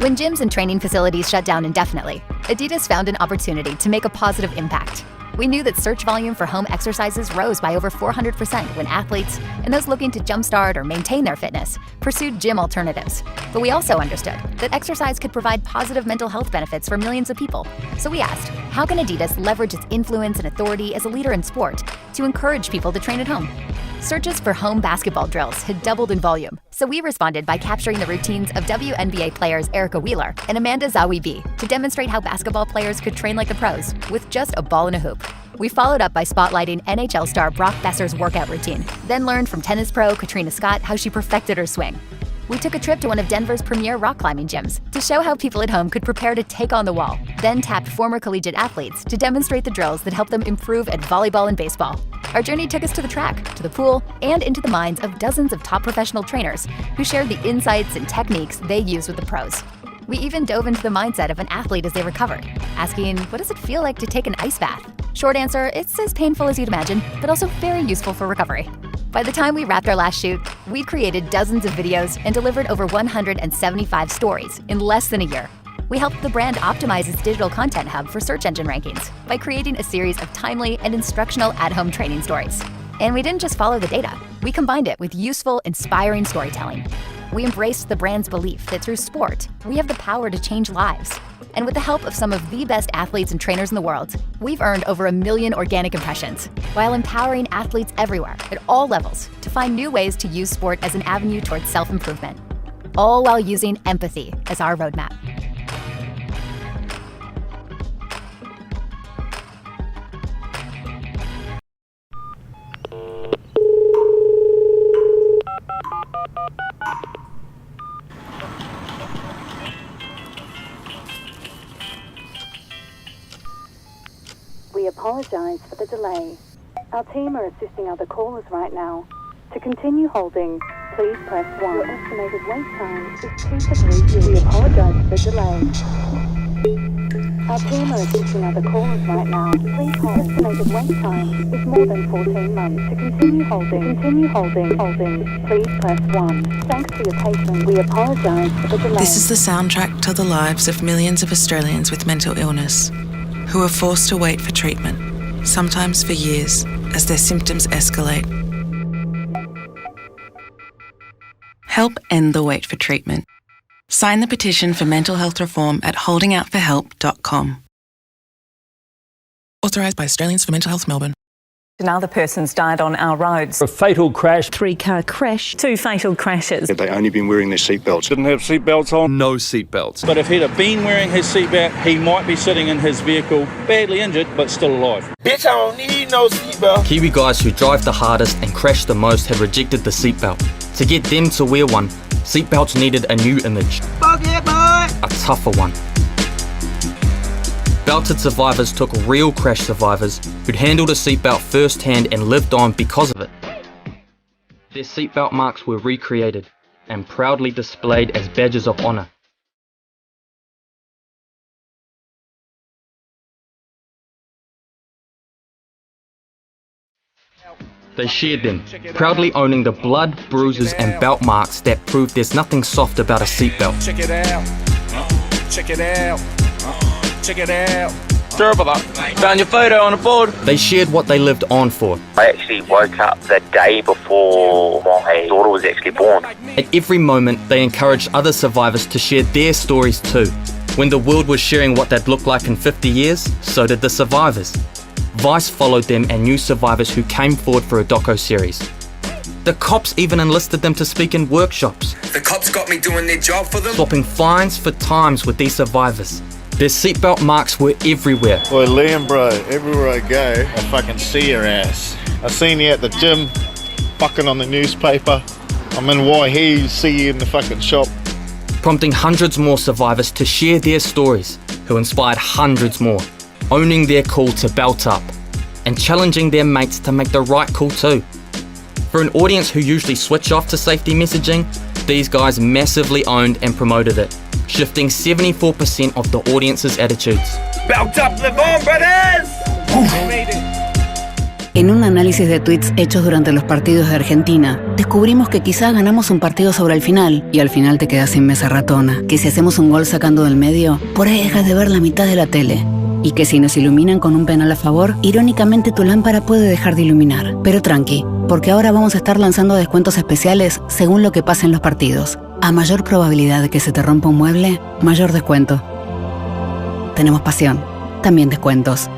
When gyms and training facilities shut down indefinitely, Adidas found an opportunity to make a positive impact. We knew that search volume for home exercises rose by over 400% when athletes and those looking to jumpstart or maintain their fitness pursued gym alternatives. But we also understood that exercise could provide positive mental health benefits for millions of people. So we asked, how can Adidas leverage its influence and authority as a leader in sport to encourage people to train at home? Searches for home basketball drills had doubled in volume, so we responded by capturing the routines of WNBA players Erica Wheeler and Amanda Zawi to demonstrate how basketball players could train like the pros with just a ball and a hoop. We followed up by spotlighting NHL star Brock Besser's workout routine, then learned from tennis pro Katrina Scott how she perfected her swing. We took a trip to one of Denver's premier rock climbing gyms to show how people at home could prepare to take on the wall, then tapped former collegiate athletes to demonstrate the drills that help them improve at volleyball and baseball. Our journey took us to the track, to the pool, and into the minds of dozens of top professional trainers who shared the insights and techniques they use with the pros. We even dove into the mindset of an athlete as they recovered, asking, what does it feel like to take an ice bath? Short answer, it's as painful as you'd imagine, but also very useful for recovery. By the time we wrapped our last shoot, we'd created dozens of videos and delivered over 175 stories in less than a year. We helped the brand optimize its digital content hub for search engine rankings by creating a series of timely and instructional at-home training stories. And we didn't just follow the data, we combined it with useful, inspiring storytelling. We embraced the brand's belief that through sport, we have the power to change lives. And with the help of some of the best athletes and trainers in the world, we've earned over 1 million organic impressions, while empowering athletes everywhere at all levels to find new ways to use sport as an avenue towards self-improvement, all while using empathy as our roadmap. We apologise for the delay. Our team are assisting other callers right now. To continue holding, please press 1. Your estimated wait time is 2 to 3 years. We apologise for the delay. Our team are assisting other callers right now. Please hold. Estimated wait time is more than 14 months. To continue holding, please press 1. Thanks for your patience. We apologise for the delay. This is the soundtrack to the lives of millions of Australians with mental illness who are forced to wait for treatment, sometimes for years, as their symptoms escalate. Help end the wait for treatment. Sign the petition for mental health reform at holdingoutforhelp.com. Authorised by Australians for Mental Health Melbourne. Another person's died on our roads. A fatal crash. 3-car crash. 2 fatal crashes. Had they only been wearing their seatbelts? Didn't have seatbelts on. No seatbelts. But if he'd have been wearing his seatbelt, he might be sitting in his vehicle, badly injured, but still alive. Bitch, I don't need no seatbelt. Kiwi guys who drive the hardest and crash the most have rejected the seatbelt. To get them to wear one, seatbelts needed a new image. Fuck it, boy! A tougher one. Belted survivors took real crash survivors who'd handled a seatbelt firsthand and lived on because of it. Their seatbelt marks were recreated and proudly displayed as badges of honour. They shared them, proudly owning the blood, bruises and belt marks that prove there's nothing soft about a seatbelt. Check it out. Check it out. Check it out. Sure about that. Found your photo on the board. They shared what they lived on for. I actually woke up the day before my daughter was actually born. At every moment, they encouraged other survivors to share their stories too. When the world was sharing what they'd look like in 50 years, so did the survivors. Vice followed them and new survivors who came forward for a doco-series. The cops even enlisted them to speak in workshops. The cops got me doing their job for them. Swapping fines for times with these survivors. Their seatbelt marks were everywhere. Boy, Liam, bro, everywhere I go, I fucking see your ass. I seen you at the gym, fucking on the newspaper. I'm in Waihi, see you in the fucking shop. Prompting hundreds more survivors to share their stories, who inspired hundreds more, owning their call to belt up, and challenging their mates to make the right call too. For an audience who usually switch off to safety messaging, these guys massively owned and promoted it, shifting 74% of the audience's attitudes. Belt up, live on, brothers! We made it. En un análisis de tweets hechos durante los partidos de Argentina, descubrimos que quizá ganamos un partido sobre el final y al final te quedas sin mesa ratona. Que si hacemos un gol sacando del medio, por ahí dejas de ver la mitad de la tele. Y que si nos iluminan con un penal a favor, irónicamente tu lámpara puede dejar de iluminar. Pero tranqui, porque ahora vamos a estar lanzando descuentos especiales según lo que pase en los partidos. A mayor probabilidad de que se te rompa un mueble, mayor descuento. Tenemos pasión, también descuentos.